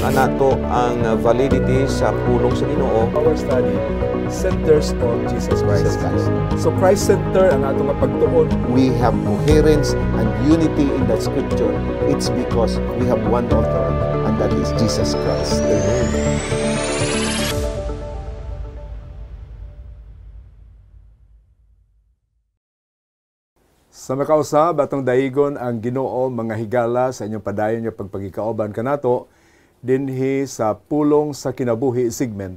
anato ang validity sa pulong sa Ginoo. Our study centers on Jesus Christ. So Christ center ang atong pagtuon. We have coherence and unity in the scripture. It's because we have one author, and that is Jesus Christ. Amen. Sa makausab atong daigon ang Ginoo mga higala sa inyong padayon nga pagpagikaoban kanato dinhi sa pulong sa kinabuhi segment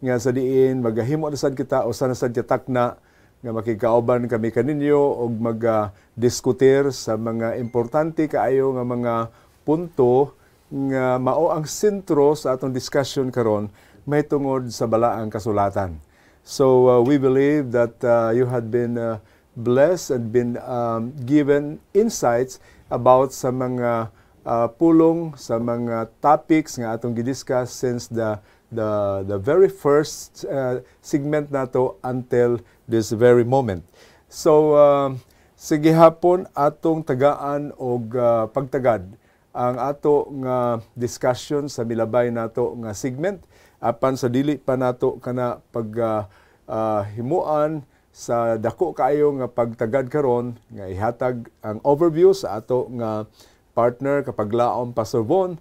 nga sa diin magahimo na sad kita o sana sad takna nga makikaoban kami kaninyo og mag-diskutir sa mga importante kaayo nga mga punto nga mao ang sentro sa atong discussion karon may tungod sa balaang kasulatan. So we believe that you had been blessed and been given insights about sa mga pulong, sa mga topics nga atong gidiscuss since the very first segment nato until this very moment. So sige hapon atong tagaan og pagtagad ang ato nga discussion sa milabay nato nga segment apan sa dili pa nato kana pag himuan sa dako kaayo nga pagtagad karon nga ihatag ang overview sa ato nga partner kapag laom Pastor Von.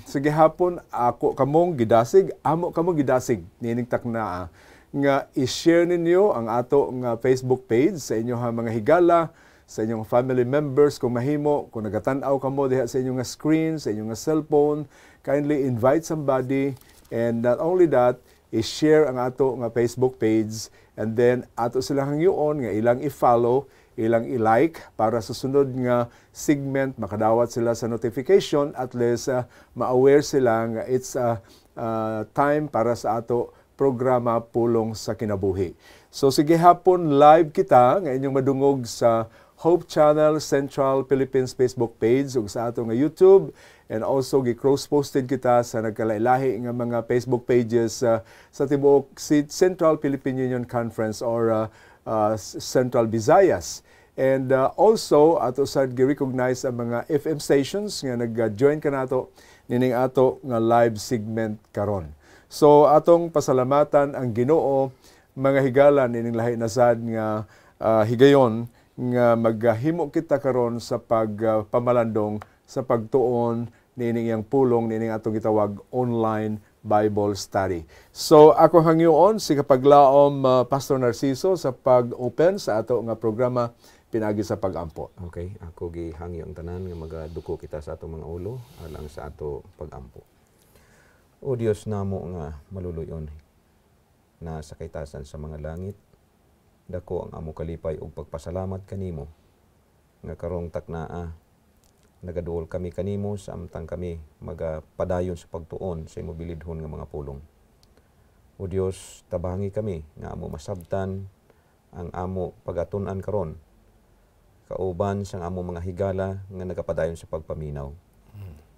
Sige hapon ako kamong gidasig, amo kamong gidasig nining takna nga i-share ninyo ang ato nga Facebook page sa inyo ha mga higala, sa inyong family members kung mahimo, kung nagatan-aw kamo diha sa inyong nga screen, sa inyong nga cellphone, kindly invite somebody, and not only that, i-share ang ato nga Facebook page, and then ato silang hangyoon nga ilang i-follow, ilang i-like para sa sunod nga segment makadawat sila sa notification, at least ma-aware sila nga it's time para sa ato programa Pulong sa Kinabuhi. So sige hapon live kita nga inyong madungog sa Hope Channel Central Philippines Facebook page ug sa ato nga YouTube, and also gi-cross-posted kita sa nagkalailahi nga mga Facebook pages sa tibuok Central Philippine Union Conference or Central Visayas. And also ato sad gi-recognize ang mga FM stations nga nag-join kanato nining ato nga live segment karon. So atong pasalamatan ang Ginoo mga higala nining lahi na sad nga higayon nga maghimo kita karon sa pagpamalandong sa pagtuon nining yang pulong nining atong gitawag online Bible study. So ako hangyoon si kapaglaom Pastor Narciso sa pag-open sa ato nga programa pinagi sa pag-ampo. Okay, ako gihangyo ang tanan nga magaduko kita sa ato mga ulo alang sa ato pag-ampo. O Dios namo nga maluluyon na sa kaitasan sa mga langit, dako ang amo kalipay ug pagpasalamat kanimo nga karong taknaa nagaduol kami kanimo sa amtang kami magapadayon sa pagtuon sa imo bilidhon nga mga pulong. O Dios, tabangi kami nga amo masabtan ang amo pagatun-an karon kauban sang amo mga higala nga nagapadayon sa pagpaminaw.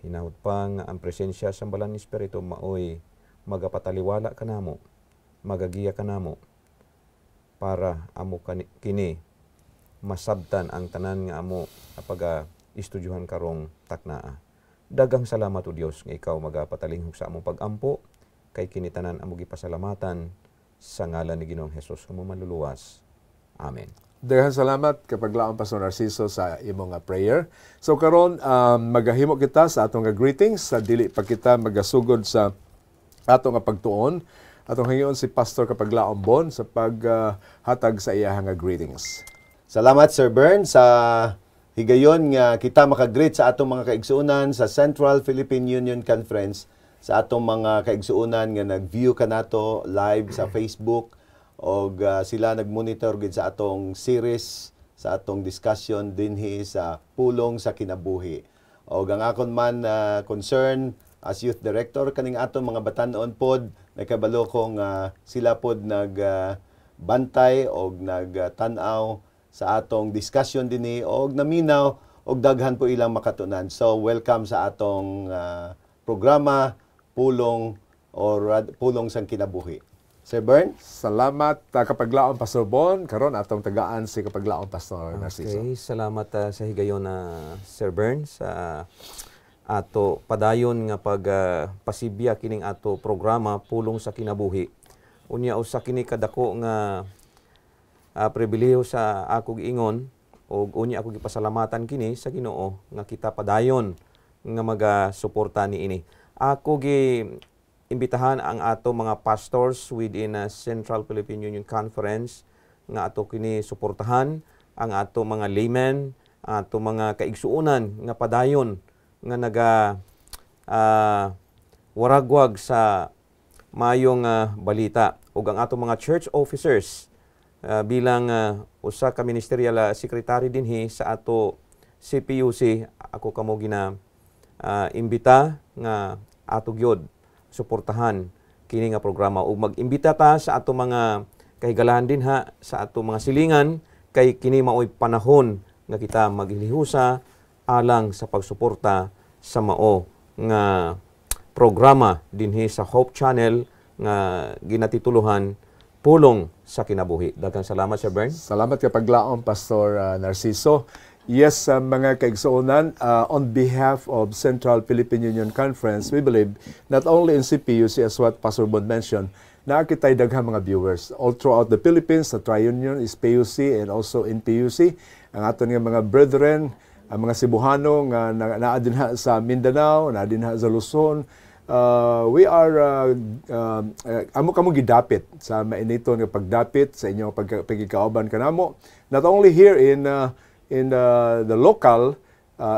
Hinahot pa nga ang presensya sa balang Espiritu maoy magapataliwala kanamo, magagiya kanamo para amo kini masabtan ang tanan nga amo istudyuhan karong taknaa. Daghang salamat o Dios nga ikaw magapatalinghog sa among pag-ampo kay kini tanan amo gipasalamatan sa ngalan ni Ginoong Hesus nga maluluwas. Amen. Daghang salamat kapag laom Pastor Narciso sa imong prayer. So karon magahimo kita sa atong greetings sa dili pa kita magasugod sa atong pagtuon. Atong hangyoon si Pastor kapag laom Bon sa paghatag sa iyang greetings. Salamat Sir Bern sa higayon nga kita makagreet sa atong mga kaigsuunan sa Central Philippine Union Conference, sa atong mga kaigsuunan nga nag-view kanato live sa Facebook og sila nag-monitor gid sa atong series, sa atong discussion dinhi sa Pulong sa Kinabuhi. Og ang akon man concern as youth director kaning atong mga batan-on pod, nakabalo ko nga sila pod nagbantay og nagtan-aw sa atong discussion dinhi og naminaw og daghan po ilang makatunan. So welcome sa atong programa Pulong Pulong sang Kinabuhi. Sir Bern? Salamat kapaglaon Pastor Bon. Karon atong tagaan si kapaglaon Pastor Narciso. Okay, salamat sa higayon na Sir Bern sa ato padayon nga pasibya kining ato programa Pulong sa Kinabuhi. Unya usa kini kadako nga pribilehiyo sa akong ingon ug unya ako gipasalamatan kini sa Ginoo nga kita padayon nga magasuporta niini. Ako gi imbitahan ang ato mga pastors within Central Philippine Union Conference nga ato kini suportahan, ang ato mga laymen, ato mga kaigsuonan nga padayon nga waragwag sa mayong balita ug ang ato mga church officers bilang usa ka ministerial secretary dinhi sa ato CPUC. Ako kamo gina imbita nga ato gyud suportahan kini nga programa ug mag-imbita ta sa ato mga kahigalahan dinha sa ato mga silingan kay kini maoy panahon nga kita maghilihusa alang sa pagsuporta sa mao nga programa dinhi sa Hope Channel nga ginatituluhan Pulong sa Kinabuhi. Daghang salamat, Sir Bern. Salamat ka paglaom, Pastor Narciso. Yes, mga kaigsuonan, on behalf of Central Philippine Union Conference, we believe not only in CPUC as what Pastor Bond mentioned, na kita'y daghang mga viewers all throughout the Philippines. The Tri-Union is PUC and also in PUC. Ang aton nga mga brethren, ang mga Cebuano nga naadinha sa Mindanao, naadinha sa Luzon, we are amo kamo gidapit sa mainiton nga pagdapit sa inyong pagkikauban kanamo, not only here in the local,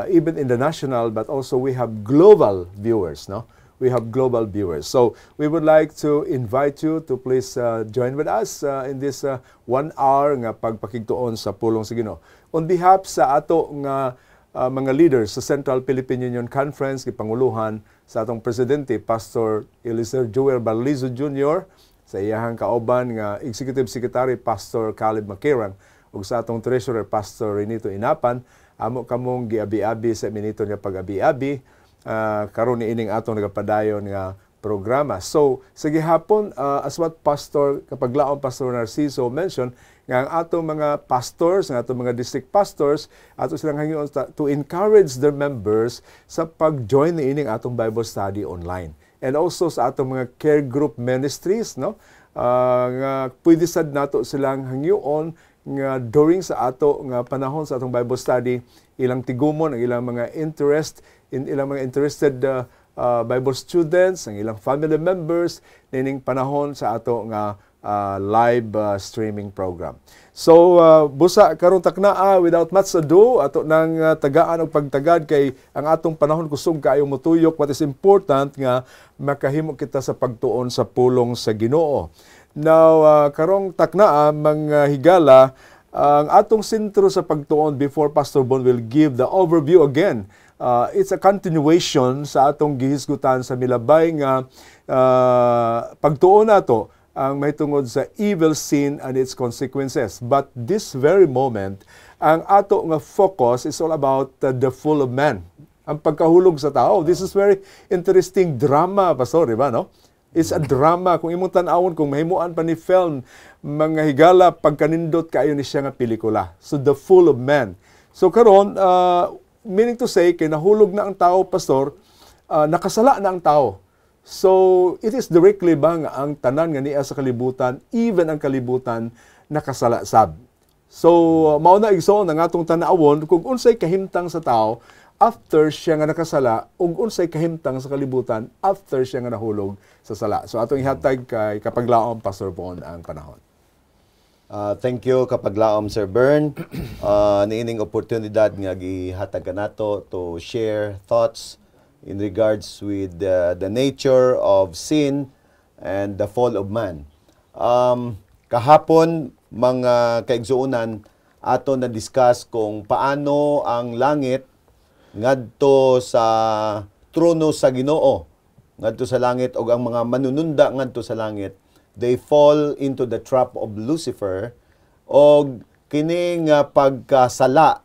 even in the national, but also we have global viewers, no? We have global viewers. So we would like to invite you to please join with us in this 1 hour nga pagpakigtuon sa Pulong sa Ginoo. On behalf sa ato nga mga leaders sa Central Philippine Union Conference, gipanguluhan sa atong presidente, Pastor Eliezer Joel Barlizo Jr., sa iyahang kauban nga Executive Secretary, Pastor Caleb Makirang, ug sa atong Treasurer, Pastor Renito Inapan, amo kamong giabi-abi sa minito nga pag-abi-abi, karon ni ining atong nagapadayon nga programa. So, sa gihapon, as what Pastor, kapag laon Pastor Narciso mentioned, nga ang atong mga pastors, ang atong mga district pastors, ato silang hangyon to encourage their members sa pag-join ni ining atong Bible study online. And also sa atong mga care group ministries, no? Nga pwede sad nato silang hangyon nga during sa ato nga panahon sa atong Bible study, ilang tigumon ang ilang mga ilang mga interested Bible students, ang ilang family members, nining panahon sa ato nga live streaming program. So, busa karong taknaa, without much ado, ato nang tagaan og pagtagad kay ang atong panahon kusog kaayo motuyok. What is important nga makahimo kita sa pagtuon sa pulong sa Ginoo. Now, karong taknaa, mga higala, ang atong sentro sa pagtuon before Pastor Bon will give the overview again. It's a continuation sa atong gihisgutan sa milabay nga pagtuon nato ang may tungod sa evil sin and its consequences. But this very moment, ang ato nga focus is all about the fall of man. Ang pagkahulog sa tao. This is very interesting drama, Pastor, di ba, no? It's a drama. Kung imong tan-awon, kung mahimuan pa ni film, mga higala, pagkanindot kayo ni siya nga pelikula. So, the fall of man. So, karon, meaning to say, kay nahulog na ang tao, Pastor, nakasala na ang tao. So, it is directly ba nga ang tanan nga niya sa kalibutan, even ang kalibutan, nakasala sab. So, mauna igsoon ang atong tan-awon kung unsay kahimtang sa tao after siya nga nakasala ug unsay kahimtang sa kalibutan after siya nga nahulog sa sala. So, atong ihatag kay kapaglaom Pastor Bon ang panahon. Thank you kapaglaom Sir Bern. Niining oportunidad nga gihatag kanato to share thoughts in regards with the nature of sin and the fall of man. Kahapon, mga kaigsuunan, ato na-discuss kung paano ang langit ngadto sa trono sa Ginoo, ngadto sa langit, o ang mga manununda ngadto sa langit, they fall into the trap of Lucifer, o kining pagkasala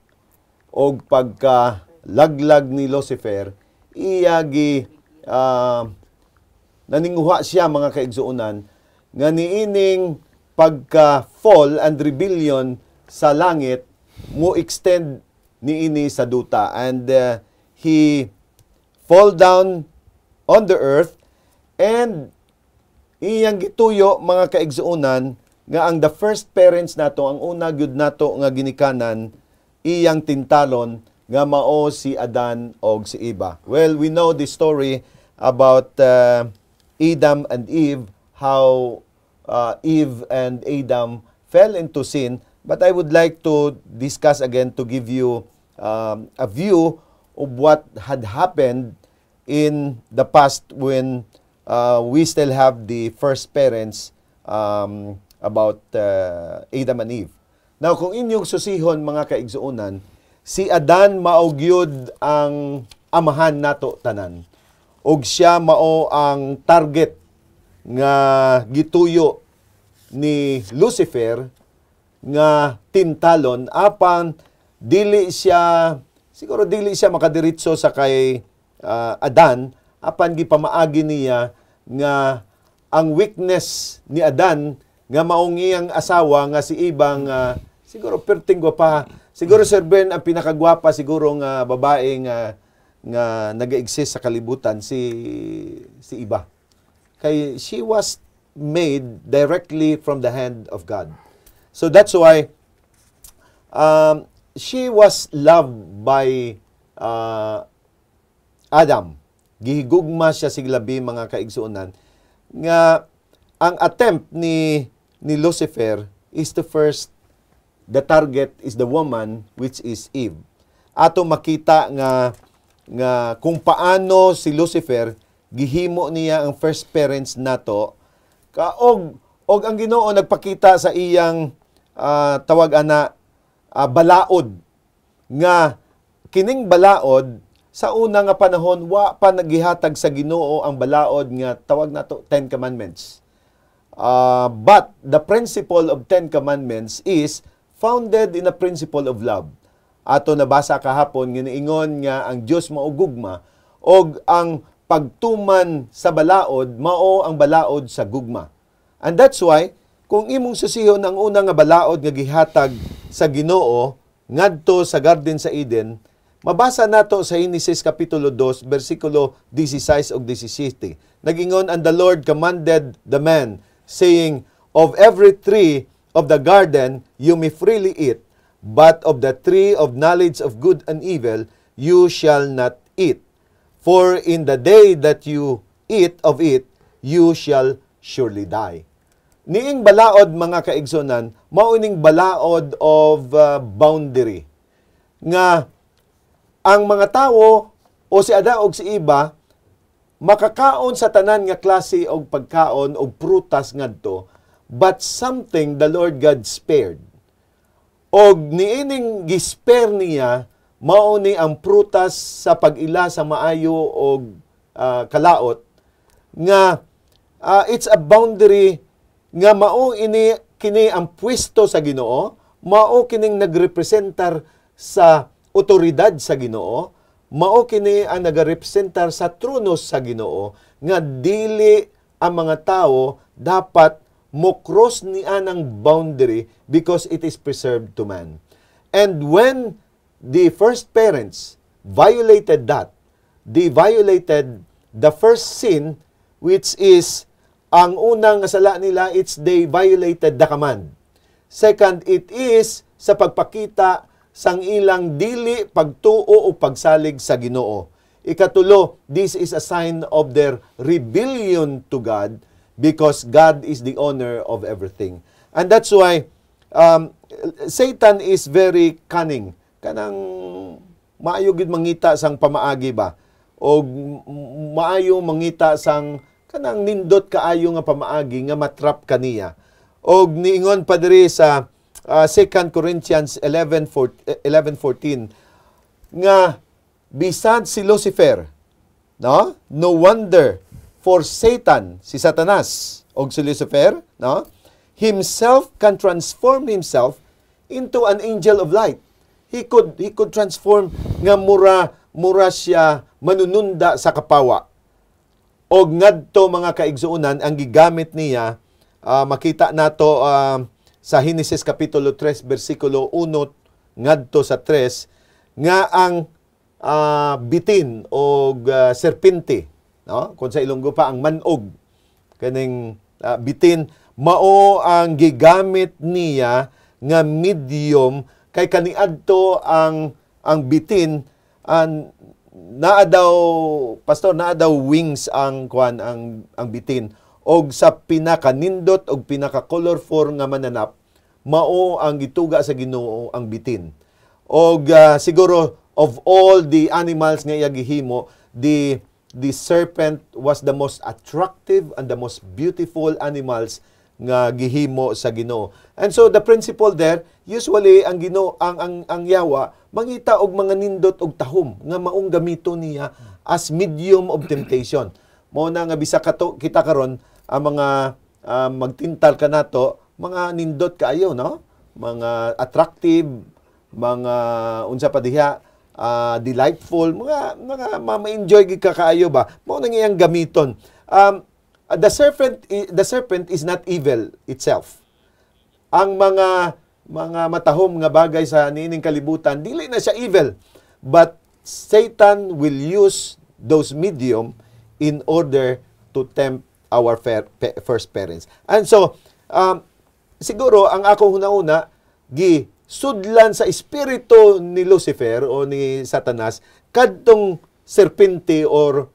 o pagkalaglag ni Lucifer, iyagi naninguha siya, mga kaigsuunan, nga niining pagka-fall and rebellion sa langit mo extend niini sa duta, and he fall down on the earth, and iyang gituyo mga kaigsuonan nga ang the first parents nato, ang una gyud nato nga ginikanan, iyang tintalon nga mao si Adan og si Eva. Well, we know the story about Adam and Eve, how Eve and Adam fell into sin, but I would like to discuss again to give you a view of what had happened in the past when we still have the first parents about Adam and Eve. Now, kung inyong susihon mga kaigsuonan, si Adan maugyod ang amahan nato tanan. Og siya mao ang target nga gituyo ni Lucifer nga tintalon apan siguro dili siya makadiretso sa kay Adan apan gipamaagi niya nga ang weakness ni Adan nga maong iyang asawa nga si Ibang siguro perting gwapa, siguro Sir Ben ang pinakagwapa siguro nga babae nga nag-exist sa kalibutan si Iba. Kay she was made directly from the hand of God. So that's why she was loved by Adam. Gihigugma siya siglabi mga kaigsuonan nga ang attempt ni Lucifer is the target is the woman, which is Eve. Ato makita nga kung paano si Lucifer gihimo niya ang first parents nato og ang Ginoo nagpakita sa iyang tawag ana balaod nga kining balaod sa una nga panahon wa pa nagihatag sa Ginoo ang balaod nga tawag nato Ten Commandments. But the principle of Ten Commandments is founded in a principle of love. Ato nabasa kahapon nga niingon nga ang Dios mao gugma og ang pagtuman sa balaod mao ang balaod sa gugma. And that's why kung imong susihon ang una nga balaod nga gihatag sa Ginoo ngadto sa Garden sa Eden, mabasa nato sa Genesis kapitulo 2 bersikulo 16 ug 17. Nagingon, and the Lord commanded the man, saying, of every tree of the garden you may freely eat, but of the tree of knowledge of good and evil you shall not eat. For in the day that you eat of it, you shall surely die. Niing balaod mga kaigsonan, mauning balaod of boundary. Nga ang mga tao o si Ada o si Iba makakaon sa tanan nga klase og pagkaon og prutas ngadto, but something the Lord God spared. Og niining gispare niya mao ni ang prutas sa pag-ila sa maayo og kalaot nga it's a boundary nga mao ini kini ang pwesto sa Ginoo, mao kining nagrepresentar sa otoridad sa Ginoo, mao kini ang nagarepresentar sa trono sa Ginoo nga dili ang mga tao dapat mo-cross niya ng boundary because it is preserved to man. And when the first parents violated that, they violated the first sin, which is ang unang sala nila, it's they violated the command. Second, it is sa pagpakita sang ilang dili pagtuo o pagsalig sa Ginoo. Ikatulo, this is a sign of their rebellion to God because God is the owner of everything. And that's why Satan is very cunning. Kanang maayo gid mangita sang pamaagi ba? O maayo mangita sang kanang nindot kaayo nga pamaagi nga matrap kaniya. Og niingon pa diri sa 2 Corinthians 11:14 nga bisad si Lucifer, no? No wonder for Satan, si Satanas og si Lucifer, no? Himself can transform himself into an angel of light. He could transform nga mura siya manununda sa kapawa. Og ngadto mga kaigsuonan ang gigamit niya, makita nato sa Genesis kapitulo 3 bersikulo 1 ngadto sa 3 nga ang bitin o serpente, no? Kung sa Ilonggo pa ang manog kaning bitin mao ang gigamit niya nga medium kay kaniadto ang bitin naa daw pastor naa daw wings ang bitin og sa pinakanindot og pinaka-colorful nga mananap mao ang gituga sa Ginoo ang bitin. Og siguro of all the animals nga iya gihimo, the serpent was the most attractive and the most beautiful animals nga gihimo sa Ginoo. And so the principle there, usually ang Ginoo ang Yawa mangita og mga nindot og tahom nga maong gamito niya as medium of temptation. Mao na nga bisa kita karon ang mga magtintal kanato mga nindot kaayo, no? Mga attractive, mga unsa pa diha delightful, mga ma-enjoy gid ka kaayo ba? Mao nang iyang gamiton. The serpent is not evil itself. Ang mga matahom nga bagay sa niining kalibutan dili na siya evil, but Satan will use those medium in order to tempt our first parents. And so siguro ang akong una-una sudlan sa espiritu ni Lucifer o ni Satanas kadtong serpente or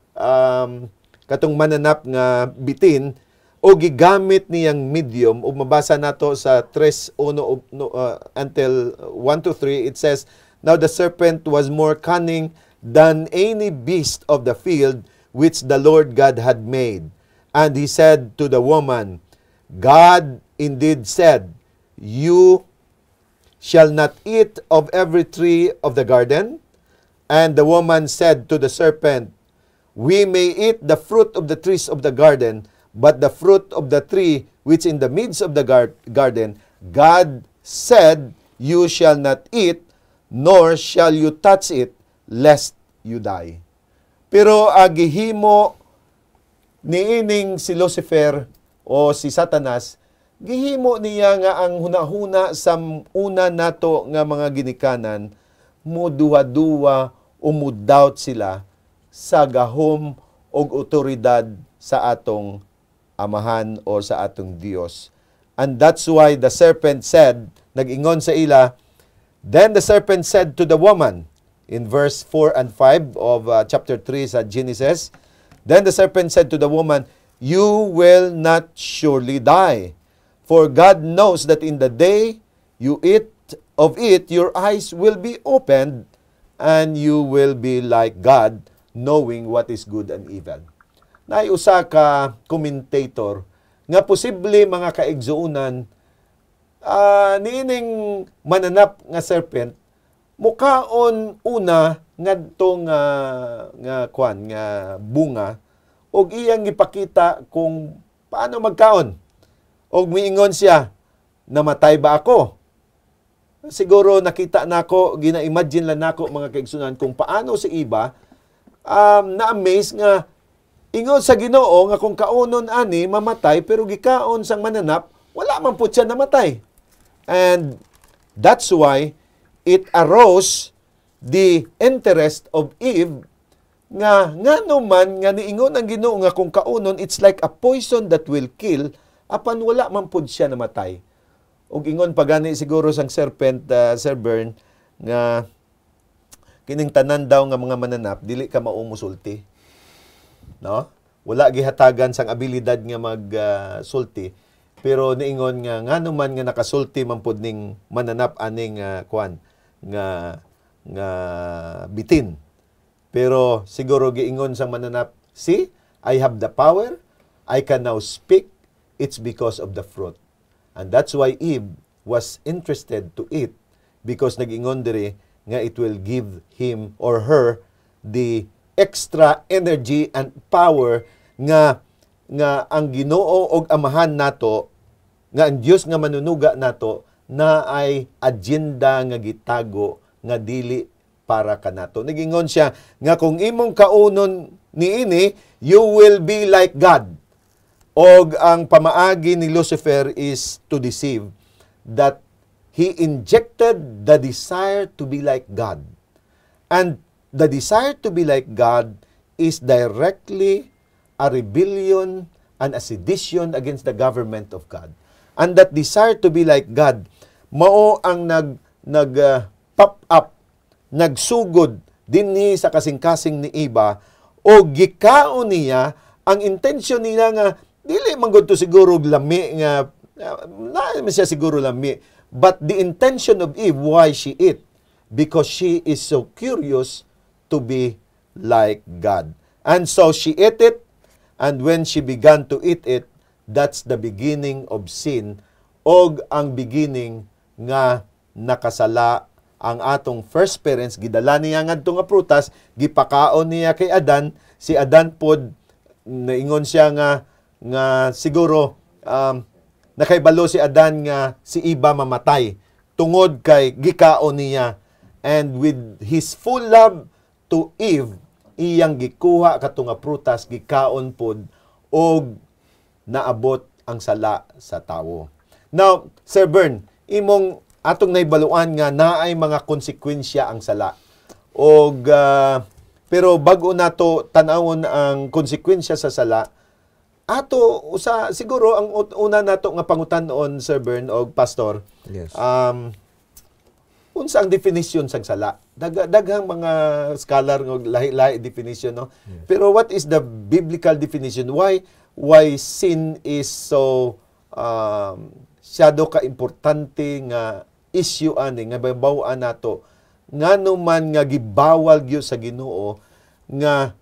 katong mananap nga bitin o gigamit niyang medium o mabasa nato sa 3:1 until 1 to 3 it says, "Now the serpent was more cunning than any beast of the field which the Lord God had made. And he said to the woman, God indeed said, you shall not eat of every tree of the garden. And the woman said to the serpent, we may eat the fruit of the trees of the garden, but the fruit of the tree which in the midst of the garden, God said, you shall not eat, nor shall you touch it, lest you die." Pero gihimo niining si Lucifer o si Satanas, gihimo niya nga ang hunahuna sa una nato nga mga ginikanan, muduwa-duwa o mudoubt sila sa gahom o otoridad sa atong amahan o sa atong Dios. And that's why the serpent said, nag-ingon sa ila, then the serpent said to the woman, in verse 4 and 5 of chapter 3 sa Genesis, then the serpent said to the woman, you will not surely die, for God knows that in the day you eat of it, your eyes will be opened, and you will be like God, knowing what is good and evil. Usa ka commentator nga posible mga kaigsuunan niining mananap nga serpent mukaon una ngadtong nga bunga og iyang gipakita kung paano magkaon. Og miingon siya, namatay ba ako? Siguro nakita nako, gina-imagine lang nako mga kaigsunan kung paano si iba na-amaze nga ingon sa Ginoo nga kung kaunon ani mamatay pero gikaon sang mananap wala man pud siya namatay. And that's why it arose the interest of Eve nga man nga niingon ang Ginoo nga kung kaunon it's like a poison that will kill apan wala man pud siya namatay. Ug ingon pagani siguro sang serpent Sir Bern nga kining tanan daw nga mga mananap dili ka maumusulti. No? Wala gihatagan sang abilidad nga magsulti. Pero niingon nga ngano man nga nakasulti man pud ning mananap aning nga bitin. Pero siguro giingon sa mananap, see, I have the power, I can now speak, it's because of the fruit. And that's why Eve was interested to eat because nag-ingon diri nga it will give him or her the extra energy and power nga ang Ginoo og amahan nato nga ang Dios nga manunuga nato na ay agenda nga gitago nga dili para kanato. Nagingon siya nga kung imong kaunon niini you will be like God. Og ang pamaagi ni Lucifer is to deceive that he injected the desire to be like God. And the desire to be like God is directly a rebellion and a sedition against the government of God. And that desire to be like God, mao ang pop up, nagsugod dinhi sa kasing-kasing ni Eva, o gikaon niya ang intensyon niya nga dili man gud to siguro lami nga na siya siguro lami, but the intention of Eve, why she eat, because she is so curious to be like God. And so she ate it, and when she began to eat it, that's the beginning of sin, og ang beginning nga nakasala ang atong first parents. Gidala niya ngadto nga prutas, gipakaon niya kay Adan. Si Adan pod naingon siya nga siguro nakaibalo si Adan nga si Eva mamatay tungod kay gikaon niya. And with his full love to Eve, iyang gikuha kato nga prutas, gikaon pod, og naabot ang sala sa tawo. Now, Sir Bern, imong atong naibaluan nga naay mga konsekwensya ang sala. Og pero bago nato tan-awon ang konsekwensya sa sala, ato usa siguro ang una nato nga pangutan-on, Sir Bern og Pastor. Yes. Unsa ang definition sang sala? Daghang mga scholar ng lahi-lahi definition, no? Yes. Pero what is the biblical definition? Why sin is so syado ka importante nga issue ani nga babaw-an nato ngano man nga gibawal gyud sa Ginoo nga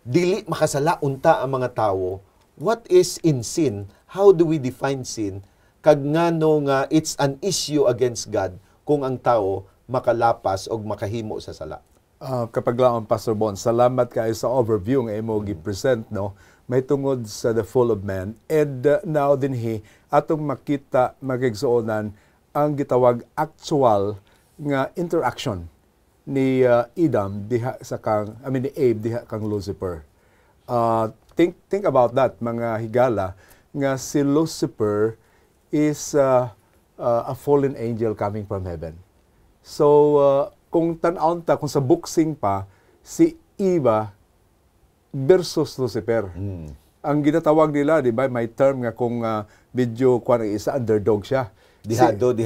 dili makasala unta ang mga tawo. What is in sin? How do we define sin? Kag ngano nga it's an issue against God kung ang tao makalapas og makahimo sa sala. Kapag laon, Pastor Bon, salamat kayo sa overview nga imo gi-present, no? May tungod sa the fall of man. And now dinhi atong makita magigsuonan ang gitawag actual nga interaction ni Adam diha sa ni Abe diha kang Lucifer. Think about that, mga higala, nga si Lucifer is a fallen angel coming from heaven. So kung tan-aon ta, kung sa boxing pa, si Eva versus Lucifer. Ang ginatawag nila, di ba, may term nga kung medyo kuan isa underdog siya. Dihado.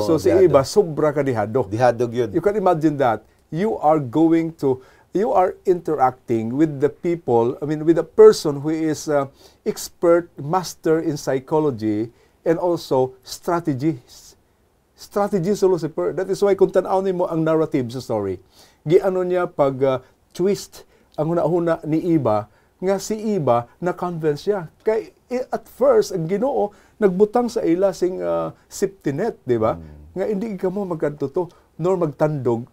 So si Eva sobra ka dihado. Dihado yun. You can imagine that you are interacting with the people, with a person who is expert, master in psychology and also strategy sa Lucifer. That is why kung tanaw nimo ang narrative sa story, giano niya pag twist ang hunahuna ni Eva, nga si Eva na-convince siya. Kay at first, ang Ginoo nagbutang sa ila sing safety net, di ba? Nga hindi ka mo magkantuto nor magtandog.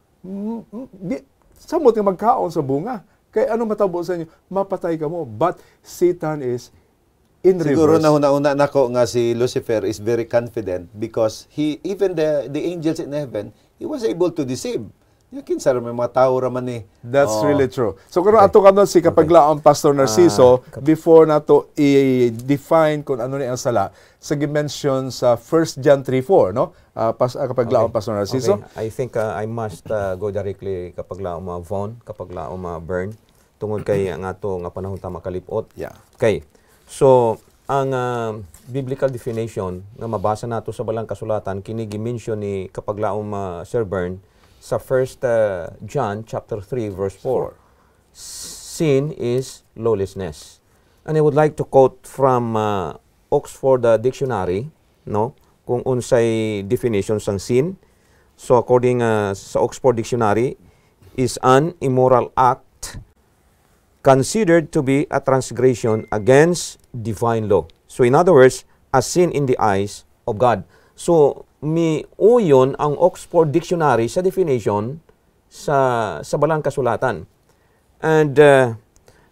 Samot nga magkaon sa bunga. Kay ano matabo sa inyo? Mapatay ka mo. But Satan is in siguro reverse. Siguro nauna nako nga si Lucifer is very confident because even the angels in heaven, he was able to deceive. Yakin sa mga tao raman ni. That's really true. So kung ato kanon si kapaglaon Pastor Narciso, before nato i-define kung ano ni ang sala, sa gi-mention sa 1 John 3:4, no? Kapaglaon Pastor Narciso. Okay. I think I must go directly kapaglaon mga Von, kapaglaon mga Bern, tungod kay ang ato nga panahon ta makalipot. Yeah. Okay. So ang biblical definition nga mabasa nato sa balang kasulatan kini gi-mention ni kapaglaon Sir Bern sa 1 John chapter 3 verse 4. Sin is lawlessness. And I would like to quote from Oxford Dictionary, no? Kung unsay definition sang sin. So according sa Oxford Dictionary, is an immoral act considered to be a transgression against divine law. So in other words, a sin in the eyes of God. So uyon ang Oxford Dictionary sa definition sa balang kasulatan. And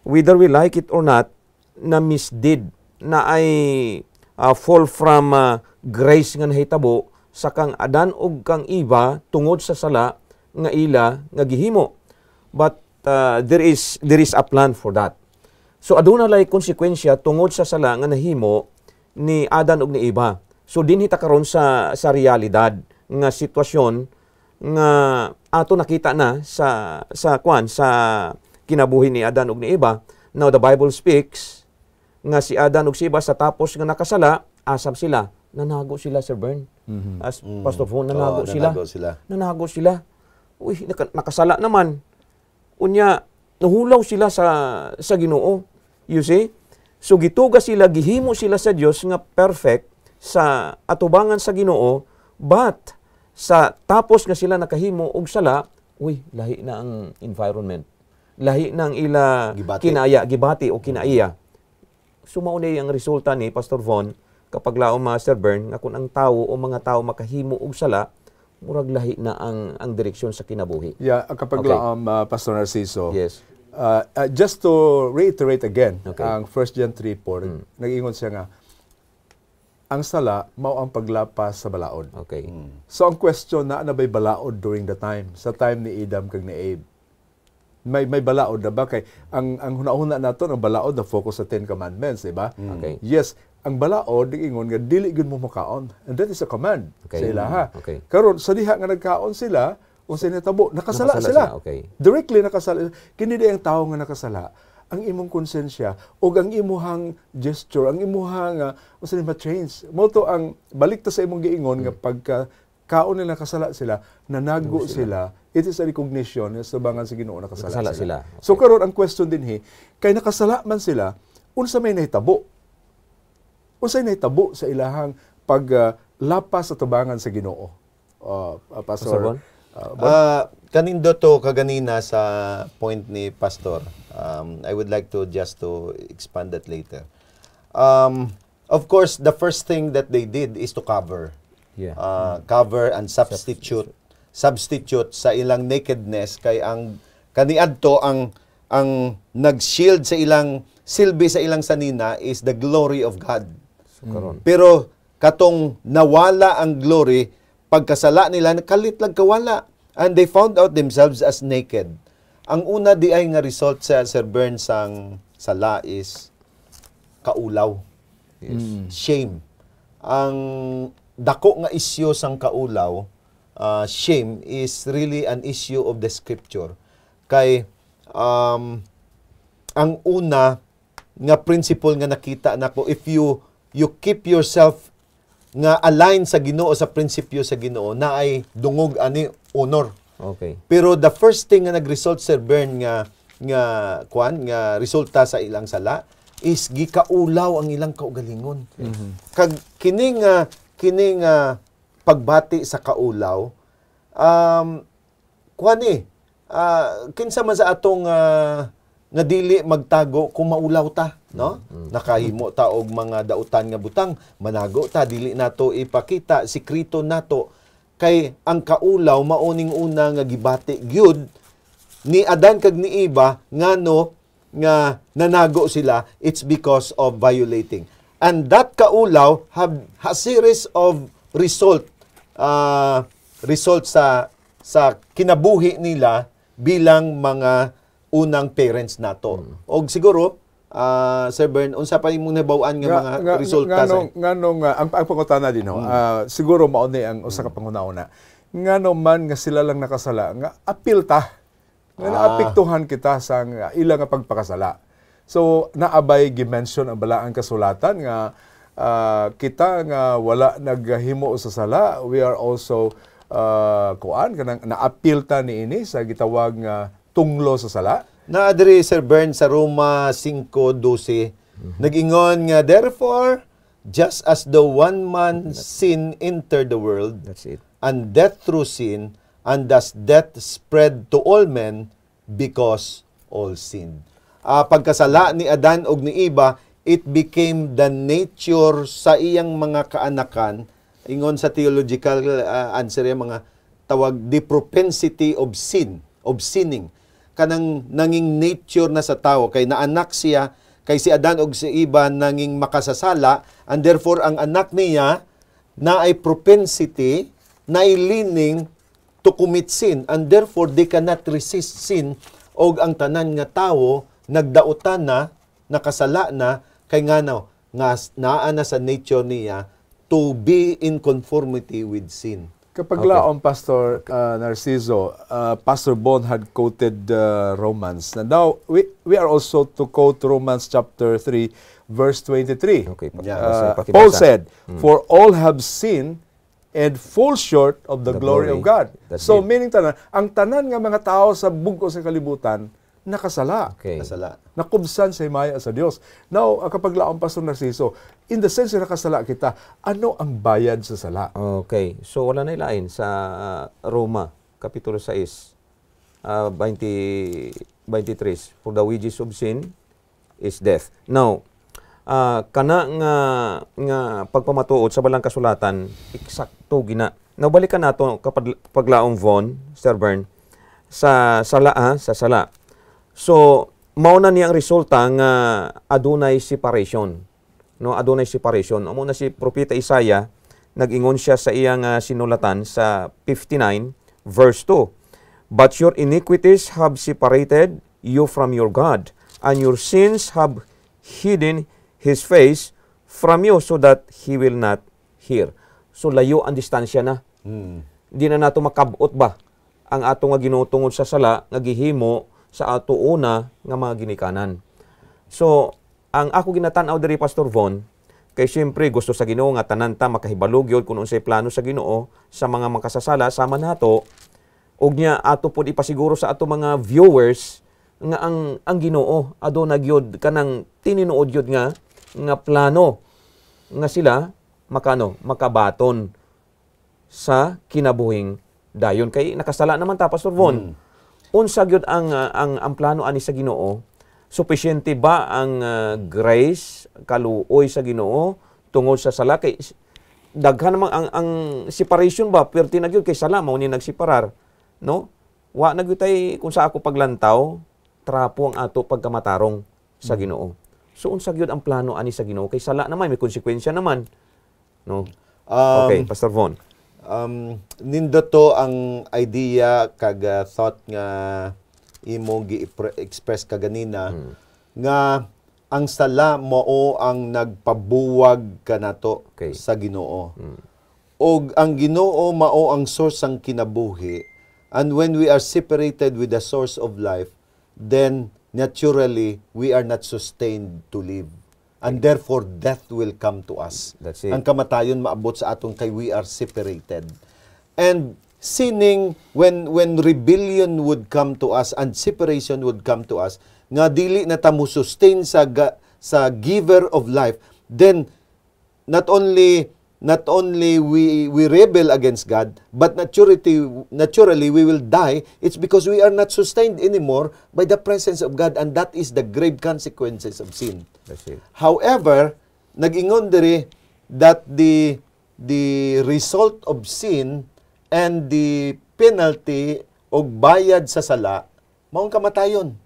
whether we like it or not, na misdeed, na ay fall from grace nga nahitabo sa kang Adan ug kang Eva tungod sa sala nga ila nga gihimo. But there is a plan for that. So aduna lay konsekwensya tungod sa sala nga nahimo ni Adan ug ni Eva. So dinhi ta karon sa realidad nga sitwasyon nga ato nakita na sa kinabuhi ni Adan ug ni Eva. Now the Bible speaks nga si Adan ug si Eva sa tapos nga nakasala, asab sila, nanago sila, Sir Bern. As Pastor Von, nanago sila. Nanago sila. Uy, nakasala naman. Unya, nahulaw sila sa Ginoo. You see? So gituga sila, gihimo sila sa Dios nga perfect sa atubangan sa Ginoo, but sa tapos nga sila nakahimo og sala, uy, lahi na ang environment. Lahi na ang ila kinaya, gibati o kinaiya. Sumaunay ang resulta ni Pastor Von kapag laom Master Bern nga kung ang tao o mga tao makahimo og sala, murag lahi na ang direksyon sa kinabuhi. Yeah, kapag laom Pastor Narciso. Yes. Just to reiterate again, ang 1 John 3:4, nag-ingon siya nga, ang sala mao ang paglapas sa balaod. Okay. So ang question na ba'y balaod during the time, sa time ni Adam kag ni Abe? May balaod na ba? Kay ang hunahuna nato ang balaod na focus sa 10 commandments, di ba? Okay. Yes, ang balaod ingon nga dili gyud mo makaon. And that is a command sa ilaha. Okay. Karon sa diha nga nagkaon sila, unsay natabo, nakasala sila. Okay. Directly nakasala. Kini di ang tawo nga nakasala, ang imong konsensya o ang imuhang gesture, ang imuhang unsay ma-change. Moto ang balik ta sa imong giingon nga pagka kaon nila nakasala sila, nanago sila. It is a recognition sa bangan sa Ginoo nakasala sila. Okay. So karon ang question din kay nakasala man sila, unsa may nahitabo? Unsay nahitabo sa ilahang paglapas sa tubangan sa Ginoo? Pastor Kanindo to kaganina sa point ni Pastor. I would like to just to expand that later. Of course, the first thing that they did is to cover. Yeah. Cover and substitute sa ilang nakedness kay ang kaniadto ang nag-shield sa ilang silbi sa ilang sanina is the glory of God. Pero katong nawala ang glory, pagkasala nila, kalit lang kawala. And they found out themselves as naked. Ang una di ay nga result sa Sir Bern sang sala is kaulaw. Yes. Shame. Ang dako nga isyu sang kaulaw, shame is really an issue of the scripture. Kay ang una nga principle nga nakita nako, if you keep yourself nga align sa Ginoo, sa prinsipyo sa Ginoo, na ay dungog ani honor. Okay. Pero the first thing nga nag-result Sir Bern nga resulta sa ilang sala is gikaulaw ang ilang kaugalingon. Kag kining pagbati sa kaulaw, kinsa man sa atong nga dili magtago kung maulaw ta, no? Nakahimo ta og mga dautan nga butang, manago ta, dili nato ipakita, sikrito nato. Kay ang kaulaw maoning una nga gibati gyud ni Adan kag ni Eva ngano nga nanago sila, it's because of violating. And that kaulaw have a series of result sa kinabuhi nila bilang mga unang parents nato. Og siguro Sir Bern, unsa pa imong nabaw-an nga mga resulta sa ang pangutana din siguro mao ni ang usa ka panghuna-una. Ngano man nga sila lang nakasala nga apil ta. Nga naapektuhan kita sa ilang nga pagpakasala. So naabay gi-mention ang balaang kasulatan nga kita nga wala naghimo sa sala, we are also kanang naapil ta niini sa gitawag nga tunglo sa sala. Naadri Sir Bern sa Roma 5:12, nag-ingon nga, therefore, just as the one man sin entered the world, That's it. and death through sin, and thus death spread to all men because all sinned. Pagkasala ni Adan ug ni Eva, it became the nature sa iyang mga kaanakan. Ingon sa theological answer yung mga tawag, the propensity of sin, of sinning. Kanang nanging nature na sa tao, kay naanak siya, kay si Adan ug si Eva nanging makasasala, and therefore ang anak niya na ay propensity, na ay leaning to commit sin, and therefore they cannot resist sin, og ang tanan nga tawo nagdautan na, nakasala na, kay ngano nga naa na sa nature niya to be in conformity with sin. Kapag Okay. laon, Pastor Narciso, Pastor Bon had quoted Romans. And now, we are also to quote Romans chapter 3, verse 23. Okay. Yeah. Paul said, "For all have sinned and fall short of the glory of God." That's So, it. meaning tanan, ang tanan nga mga tao sa bugos ng kalibutan, nakasala. Okay. Kasala. Nakubsan sa himaya sa Diyos. Now, kapag laon, Pastor Narciso, in the sense na nakasala kita, ano ang bayad sa sala? Okay. So, wala na ilain sa Roma, Kapitulo 6, 23. For the wages of sin is death. Now, kana nga pagpamatuod sa balang kasulatan, eksakto gina. Now, balikan nato kapag paglaong Von, Sir Bern, sa sala. So, mauna niya ang resulta nga adunay separation. No, adunay separation. Amo na si Propeta Isaiah, nag-ingon siya sa iyang sinulatan sa 59 verse 2. But your iniquities have separated you from your God, and your sins have hidden His face from you so that He will not hear. So layo ang distansya na. Di na nato makabot ba ang ato nga ginutungod sa sala nga gihimo sa ato una nga mga ginikanan. So, ang ako ginatan-aw diri Pastor Von, kay siyempre gusto sa Ginoo nga tanan ta makahibalog yun kung unsay plano sa Ginoo sa mga makasasala sama nato, ug nya ato pud ipasiguro sa ato mga viewers nga ang Ginoo aduna gyud kanang tininuod gyud nga plano nga sila makabaton sa kinabuhing dayon kay nakasala naman ta Pastor Von. Unsa gyud ang plano ani sa Ginoo? Sufficiente ba ang grace kaluoy sa Ginoo tungod sa sala kay daghan namang ang separation ba perti na gyud kay sala mao ni nagseparar, no? Wa na gyud tay kung sa ako paglantaw trapo ang ato pagkamatarong sa Ginoo. So unsa gyud ang plano ani sa Ginoo kay sala naman may konsekwensya naman, no? Okay, Pastor Von. Nindot to ang idea kag thought nga imo gi-express kaganina nga ang sala mao ang nagpabuwag kanato sa Ginoo. Og ang Ginoo mao ang source sang kinabuhi, and when we are separated with the source of life, then naturally we are not sustained to live. And therefore, death will come to us. That's it. Ang kamatayon maabot sa atong kay we are separated. And sinning, when rebellion would come to us and separation would come to us, nga dili na ta mo sustain sa giver of life, then not only we rebel against God, but naturally we will die. It's because we are not sustained anymore by the presence of God, and that is the grave consequences of sin. That's it. However, nag-ingon diri that the result of sin and the penalty o bayad sa sala maong kamatayon.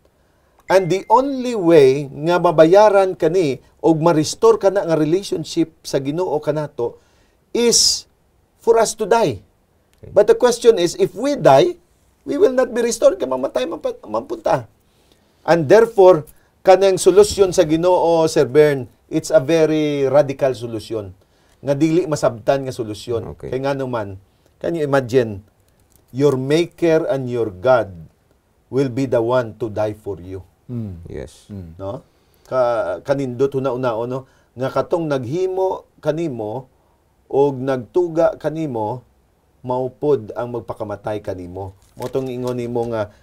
And the only way nga mabayaran kani o ma-restore kana nga relationship sa Ginoo kanato is for us to die. Okay. But the question is, if we die, we will not be restored kay mamatay mampunta. And therefore, kanang solusyon sa Ginoo, Sir Bern, it's a very radical solution. Nga dili masabtan nga solusyon. Okay. Kaya nga naman, can you imagine, your Maker and your God will be the one to die for you. Yes. No? Kanindot una-una, no? Nga katong naghimo kanimo o nagtuga kanimo, maupod ang magpakamatay kanimo. Motong ingon nimo nga,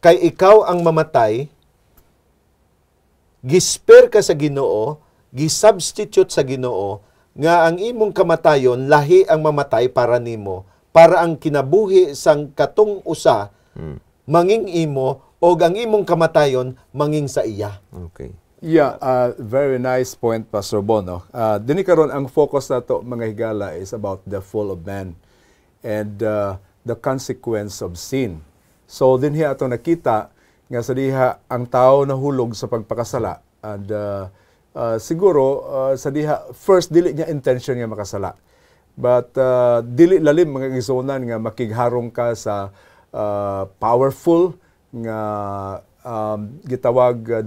kay ikaw ang mamatay, gisper ka sa Ginoo, gisubstitute sa Ginoo, nga ang imong kamatayon, lahi ang mamatay para nimo, para ang kinabuhi sang katong usa, manging imo, o ang imong kamatayon, manging sa iya. Okay. Yeah, very nice point, Pastor Bono. Dini karon ang focus nato mga higala is about the fall of man and the consequence of sin. So dinhi ato nakita nga sa diha ang tao nahulog sa pagpakasala, and siguro sa diha first dili niya intention nga makasala. But dili lalim mga igsunan nga makigharong ka sa powerful nga gitawag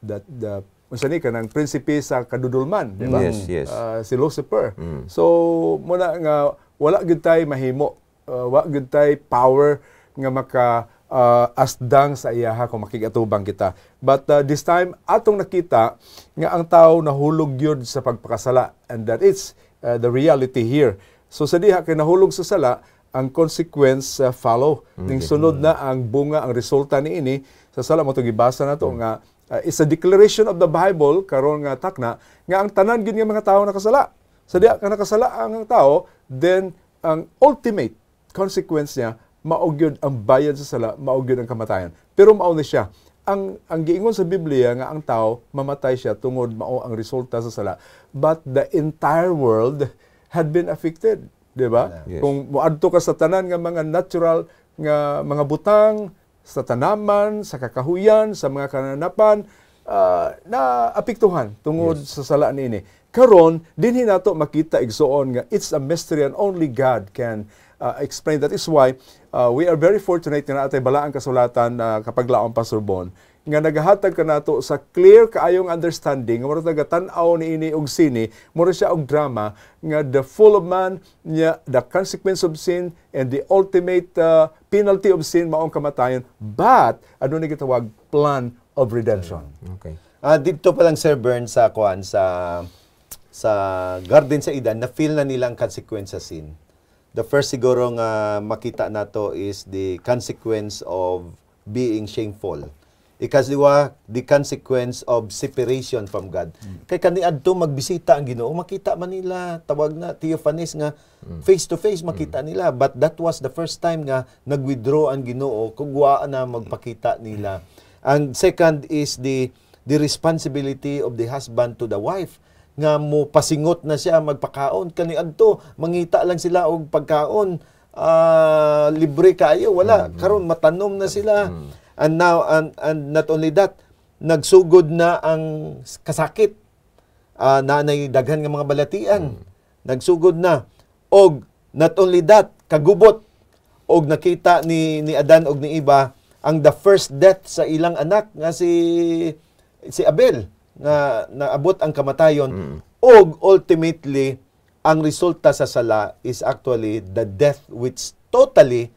the unsa ni kanang prinsipe sa kadudulman, di ba? Yes, yes. Si Lucifer. So muna nga wala gid tay mahimo, wala gid tay power nga maka asdang sa iyaha kung makigatubang kita. But this time atong nakita nga ang tao nahulog gyud sa pagpakasala, and that is the reality here. So sa diha kay nahulog sa sala, ang consequence follow. Ning sunod na ang bunga, ang resulta niini sa sala mo to gibasa nato nga it's a declaration of the Bible karon nga takna nga ang tanan gyud nga mga tawo nakasala. Sa diha ka nakasala ang tao, then ang ultimate consequence niya mao gyud ang bayad sa sala, mao gyud ang kamatayan. Pero mao ni siya. Ang giingon sa Biblia nga ang tao mamatay siya tungod mao ang resulta sa sala. But the entire world had been affected, di ba? Yes. Kung moadto ka sa tanan nga mga natural nga mga butang, sa tanaman, sa kakahuyan, sa mga kananapan, na apektuhan tungod sa sala niini. Karon dinhi nato makita igsuon nga it's a mystery and only God can explain. That is why we are very fortunate nga atay balaang kasulatan kapag laong Pastor Bon nga nagahatag ka nato sa clear kaayong understanding nga murag nagatan-aw niini og sini, murag siya og drama nga the fall of man, the consequence of sin and the ultimate penalty of sin maong kamatayon, but ano ni gitawag plan of redemption. Okay. Dito pa lang Sir Bern sa Garden sa Eden, na feel na nilang consequence sa sin. The first siguro nga makita nato is the consequence of being shameful. Ikasliwa, the consequence of separation from God. Kay kaniadto magbisita ang Ginoo, makita man nila, tawag na theophanies nga face to face makita nila. But that was the first time nga nag-withdraw ang Ginoo, kugwa na magpakita nila. And second is the responsibility of the husband to the wife, nga mo pasingot na siya magpakaon. Kaniadto mangita lang sila og pagkaon, libre kayo, wala. Karon matanom na sila. And now, and not only that, nagsugod na ang kasakit. Nanay daghan nga mga balatian. Nagsugod na. Og not only that, kagubot. Og nakita ni Adan og ni Eva ang the first death sa ilang anak nga si Abel nga naabot ang kamatayon. Og ultimately, ang resulta sa sala is actually the death which totally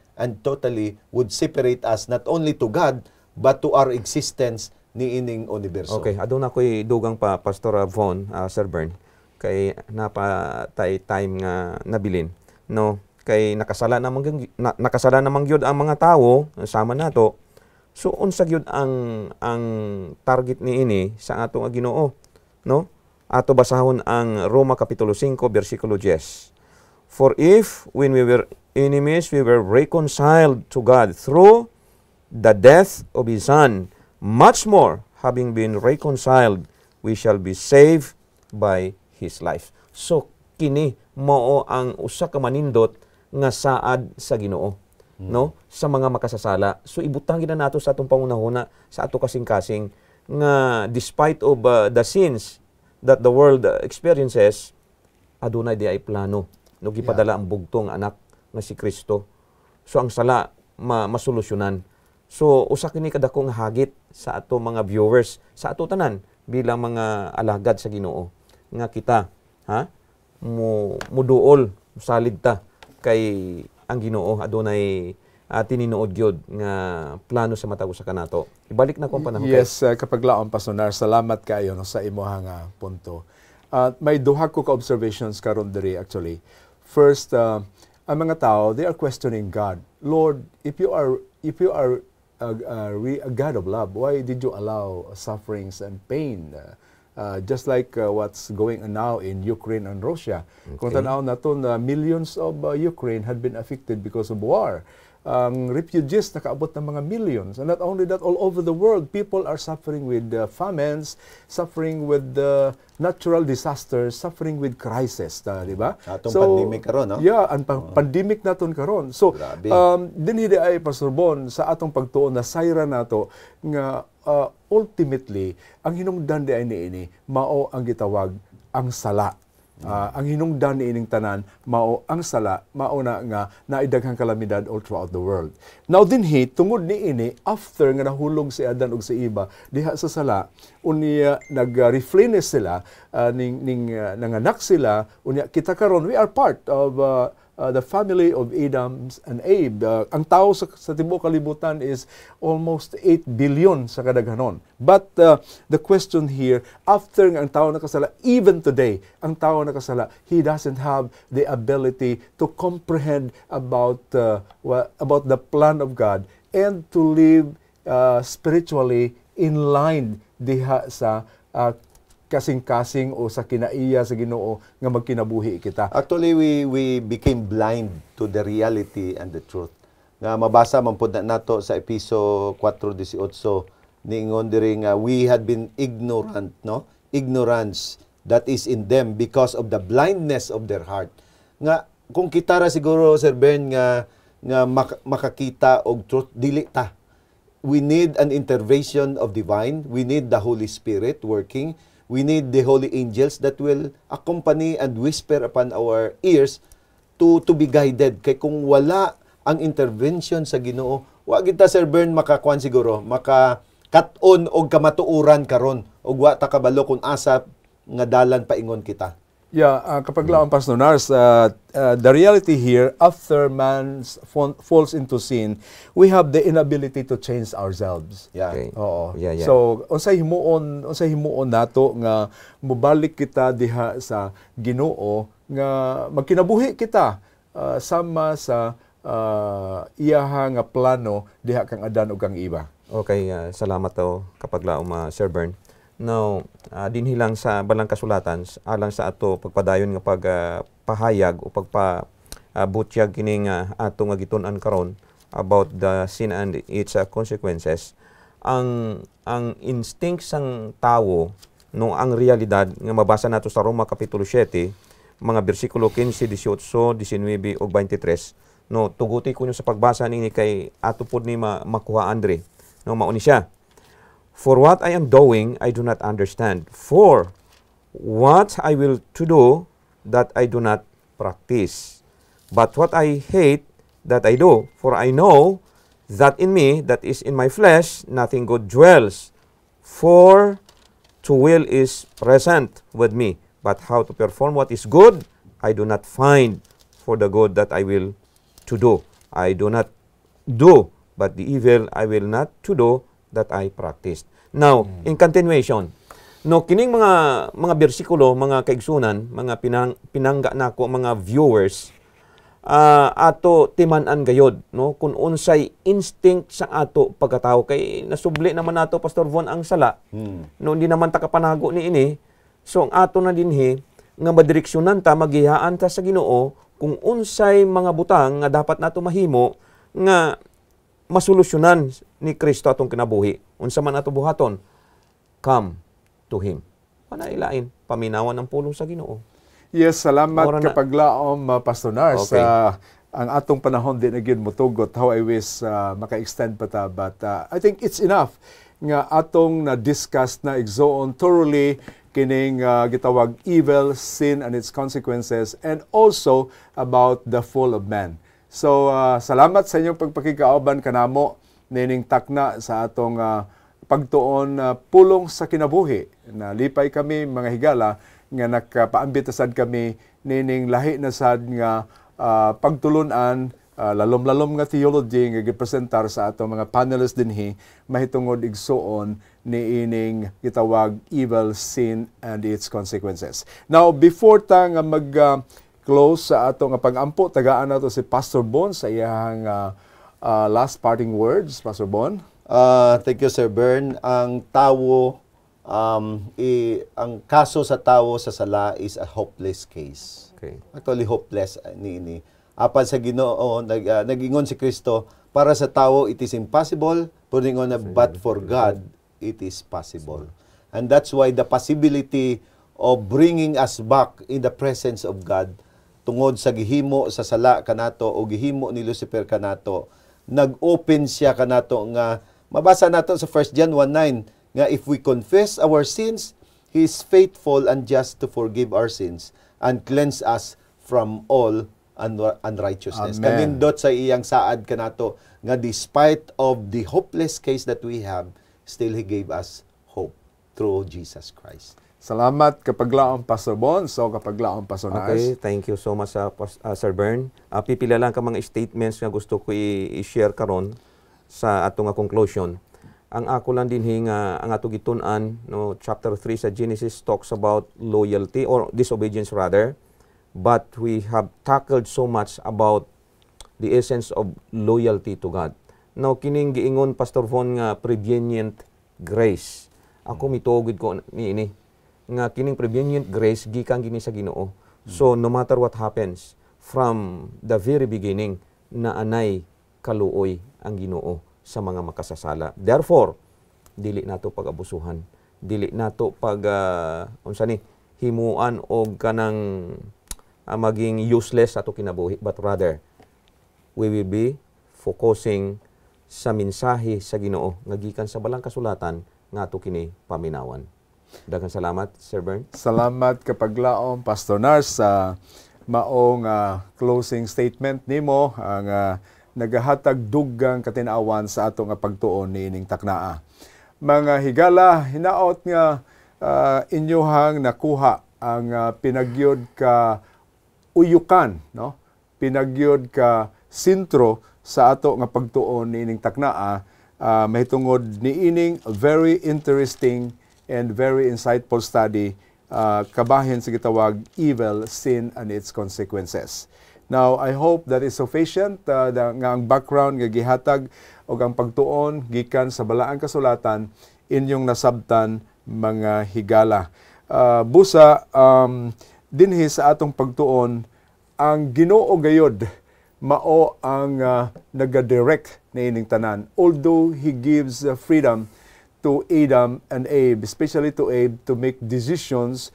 would separate us not only to God but to our existence ni ining universo. Okay, aduna ko'y dugang pa Pastor Von, Sir Bern, kay napatay time nga nabilin, no? Kay nakasala namang gyud ang mga tawo sama nato. So unsa gyud ang target niini sa atong Ginoo, no? Ato basahon ang Roma kapitulo 5 bersikulo 10. For if when we were enemies we were reconciled to God through the death of His Son, much more, having been reconciled, we shall be saved by His life. So, kini mao ang usa ka manindot nga saad sa Ginoo, no? Sa mga makasasala. So, ibutang gid nato sa atong pangunahuna, sa ato kasing-kasing, nga despite of the sins that the world experiences, adunay di ay plano. No, gipadala ang bugtong anak nga si Kristo. So, ang sala, masolusyonan. So, usa kini kadakong hagit sa ato mga viewers, sa ato tanan bilang mga alagad sa Ginoo, nga kita muduol salid ta kay ang Ginoo adunay tininuod gyud nga plano sa matag usa kanato. Ibalik na ko ang panahon. Yes, kapag laon Pasonar, salamat kayo no, sa imong punto. May duha ko ka observations karon diri actually. First, ang mga tao, they are questioning God. Lord, if you are a God of love, why did you allow sufferings and pain? Just like what's going on now in Ukraine and Russia. Okay. Kung tanaw naton, millions of Ukraine had been affected because of war. Refugees nakaabot ng mga millions. And not only that, all over the world, people are suffering with famines, suffering with natural disasters, suffering with crisis, di ba? Atong pandemic karon, no? Yeah, ang pandemic naton karon. So, Grabe. dinhi ay Pastor Bon sa atong pagtuon na sayra nato nga ultimately ang hinungdan di ay niini mao ang gitawag ang sala. Ang hinungdan ni ining tanan mao ang sala, mao na nga naidaghang kalamidad all throughout the world. Now dinhi tungod ni ini after nga nahulog si Adan ug si Eva diha sa sala, unya nag-refrain sila, nanganak sila, unya kita karon we are part of the family of Adam and Abe. Ang tao sa tibuok kalibutan is almost 8 billion sa kadaghanon. But the question here, after ang tao nakasala, even today, ang tao nakasala, he doesn't have the ability to comprehend about the plan of God and to live spiritually in line diha sa kasing-kasing o sa kinaiya sa Ginoo nga magkinabuhi kita. Actually, we became blind to the reality and the truth. Nga mabasa man pud nato sa Episo 4:18 niingon diri nga we had been ignorant, no? Ignorance that is in them because of the blindness of their heart. Nga kung kita ra siguro Sir Ben nga makakita og truth, dili ta. We need an intervention of divine. We need the Holy Spirit working. We need the holy angels that will accompany and whisper upon our ears to be guided. Kay kung wala ang intervention sa Ginoo, wa kita Sir Bern makakuan siguro, maka-cut-on og kamatuoran karon og wa ta kabalo kung asa nga dalan paingon kita. Yeah, kapag laang Pastor Nars, the reality here, after man falls into sin, we have the inability to change ourselves. Yeah. Okay. Oo. Yeah. So, unsay himuon nato nga mubalik kita diha sa Ginoo nga magkinabuhi kita sama sa iyaha nga plano diha kang Adan ug kang Eva. Okay, salamat to kapag laom Sir Bern. Now, dinhi lang sa balang kasulatan alang sa ato pagpadayon nga pagpahayag o pagpabutyag kining ato nga gitun-an karon about the sin and its consequences. Ang instinct sang tawo no ang realidad nga mabasa nato sa Roma kapitulo 7 mga bersikulo 15, 18, 19 ug 23. No, tuguti ko nyo sa pagbasa nini kay ato pod ni makuha Andre. No, mao ni siya. For what I am doing, I do not understand. For what I will to do, that I do not practice. But what I hate, that I do. For I know that in me, that is in my flesh, nothing good dwells. For to will is present with me. But how to perform what is good, I do not find. For the good that I will to do, I do not do. But the evil I will not to do, that I practiced. Now, in continuation, no kining mga bersikulo, mga kaigsunan, mga pinangga nako mga viewers, ato timan-an gayod, no, kung unsay instinct sa ato pagkatao kay nasubli naman nato Pastor Von ang sala. No, hindi naman ta kapanago ni ini. So ang ato na dinhi nga madireksyonan ta, magihaan ta sa Ginoo kung unsay mga butang nga dapat nato mahimo nga masolusyonan ni Kristo atong kinabuhi. Unsa man ato buhaton, come to Him. Panailain, paminawan ang pulong sa Ginoo. Yes, salamat kapag laom Pastor Nars. Okay. Ang atong panahon din na gyud motugot, how I wish maka-extend pa ta, but I think it's enough nga atong na-discuss na igsoon thoroughly kining gitawag evil, sin and its consequences, and also about the fall of man. So, salamat sa inyong pagpakikauban kanamo nining takna sa atong pagtuon pulong sa kinabuhi. Nalipay kami mga higala nga nakapaambitasan kami nining lahi na sad nga pagtulunan, lalom-lalom nga theology nga gipresentar sa atong mga panelists dinhi mahitungod igsuon ni ining gitawag evil, sin and its consequences. Now, before ta nga close sa ato nga pag-ampo, tagaan nato si Pastor Bon sa iyang last parting words. Pastor Bon? Thank you, Sir Bern. Ang tawo, ang kaso sa tawo sa sala is a hopeless case. Okay. Actually, hopeless ni. Apan sa Ginoo, nag-ingon si Kristo, para sa tawo, it is impossible, but for God, it is possible. And that's why the possibility of bringing us back in the presence of God, tungod sa gihimo sa sala kanato o gihimo ni Lucifer kanato, nag-open siya kanato nga mabasa nato sa 1 John 1:9 nga if we confess our sins, He is faithful and just to forgive our sins and cleanse us from all unrighteousness. Amen. Kanindot sa iyang saad kanato nga despite of the hopeless case that we have, still He gave us hope through Jesus Christ. Salamat kapaglaong Pastor Bon. So kapaglaong Pastor Okay, Nars. thank you so much Sir Bern. Pipila lang ka mga statements nga gusto ko i-share karon sa atong conclusion. Ang ako lang din nga ang ato gitun-an no chapter 3 sa Genesis talks about loyalty or disobedience rather, but we have tackled so much about the essence of loyalty to God. Now kining giingon Pastor Von nga prevenient grace. Ako mitugid ko niini nga kining prevenient grace gikan gini sa Ginoo. So no matter what happens from the very beginning na anay kaluoy ang Ginoo sa mga makasasala. Therefore, dili nato pag-abusuhan, dili nato pag unsa ni himuan og kanang maging useless ato kinabuhi, but rather we will be focusing sa mensahe sa Ginoo nga gikan sa balang kasulatan nga ato kini paminawan. Daghang salamat, Sir Bern. Salamat kapaglaong Pastor Nars sa maong closing statement nimo ang nagahatag dugang katinawan sa atong pagtuon niining taknaa. Mga higala, hinaot nga inyohang nakuha ang pinagyod ka uyukan, no? Pinagyod ka sentro sa ato nga pagtuon niining taknaa, mahitungod niining very interesting and very insightful study kabahin sa gitawag evil, sin, and its consequences. Now, I hope that is sufficient nga ang background nga gihatag o ang pagtuon gikan sa balaang kasulatan inyong nasabtan mga higala. Busa, dinhi sa atong pagtuon, ang Ginoo gayod mao ang naga-direct na ining tanan. Although He gives freedom to Adam and Abe, especially to Abe, to make decisions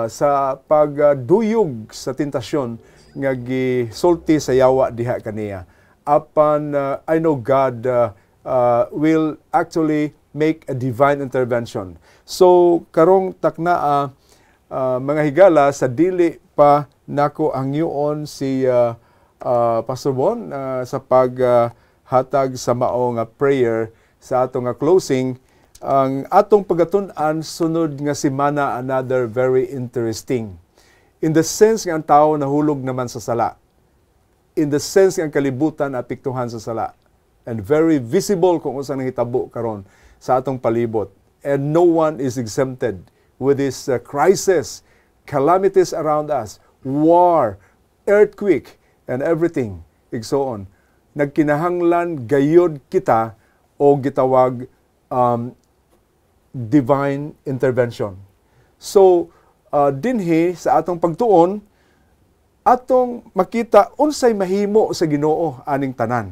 sa pagduyog sa tentasyon nga gisulti sa yawa diha kaniya. Apan I know God will actually make a divine intervention. So karong taknaa mga higala sa dili pa nako hangyoon si Pastor Bon sa paghatag sa maong prayer sa atong closing. Ang atong pagatun-an sunod nga semana another very interesting. In the sense nga ang tao nahulog naman sa sala. In the sense nga ang kalibutan apektuhan sa sala. And very visible kung unsa nahitabo karon sa atong palibot. And no one is exempted with this crisis, calamities around us, war, earthquake, and everything. Igsoon. Nagkinahanglan gayod kita o gitawag divine intervention. So, dinhi sa atong pagtuon, atong makita unsay mahimo sa Ginoo aning tanan.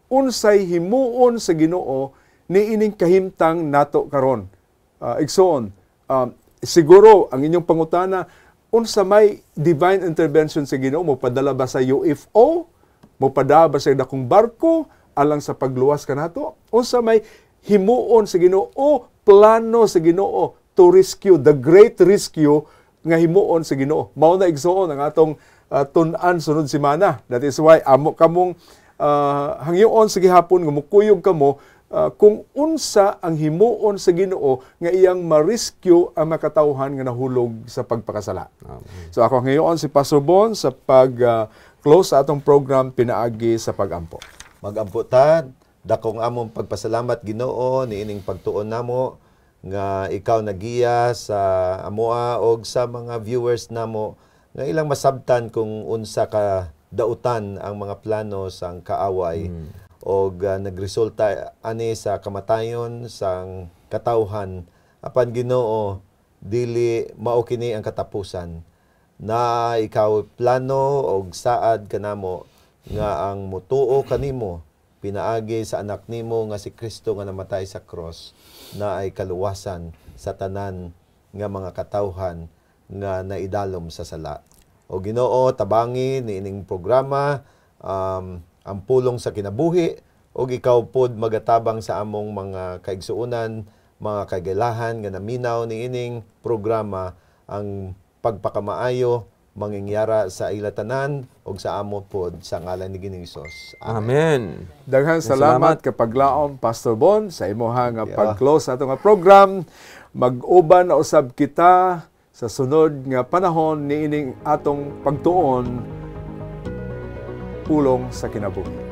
Unsay himuon sa Ginoo niining kahimtang nato karon. Igsoon, siguro ang inyong pangutana, unsa may divine intervention sa Ginoo, mo padala ba sa UFO? Mo padala ba sa dakong barko alang sa pagluwas kanato? Unsa may himuon sa Ginoo, plano sa Ginoo to rescue, the great rescue nga himuon sa Ginoo. Mao na igsoon ang atong tun-an sunod semana. That is why amo kamong hangyoon sa gihapon nga mukuyog kamo kung unsa ang himuon sa Ginoo nga iyang ma-rescue ang makatawhan nga nahulog sa pagpakasala. So ako ngayon si Pastor Bon sa pag-close sa atong program pinaagi sa pag-ampo. Mag-ampo ta, dakong among pagpasalamat Ginoo niining pagtuon namo nga ikaw nagiya sa amoa og sa mga viewers namo nga ilang masabtan kung unsa ka dautan ang mga plano sang kaaway og nagresulta ani sa kamatayon sang katawhan. Apan Ginoo, dili mao kini ang katapusan, na ikaw plano og saad kanamo nga ang mutuo kanimo pinaagi sa anak nimo nga si Kristo nga namatay sa cross, na ay kaluwasan sa tanan nga mga katawhan nga naidalom sa sala. O Ginoo, tabangi niining programa ang pulong sa kinabuhi, o ikaw pod magatabang sa among mga kaigsuunan, mga kagalahan nga naminaw niining programa ang pagpakamaayo mangingyara sa ila tanan ug sa amo pod sa ngalan ni Ginoong Hesus. Amen. Daghang salamat kapag laom Pastor Bon sa imuha nga Yeah. pag-close ato nga program. Mag-uban na usab kita sa sunod nga panahon niining atong pagtuon pulong sa kinabuhi.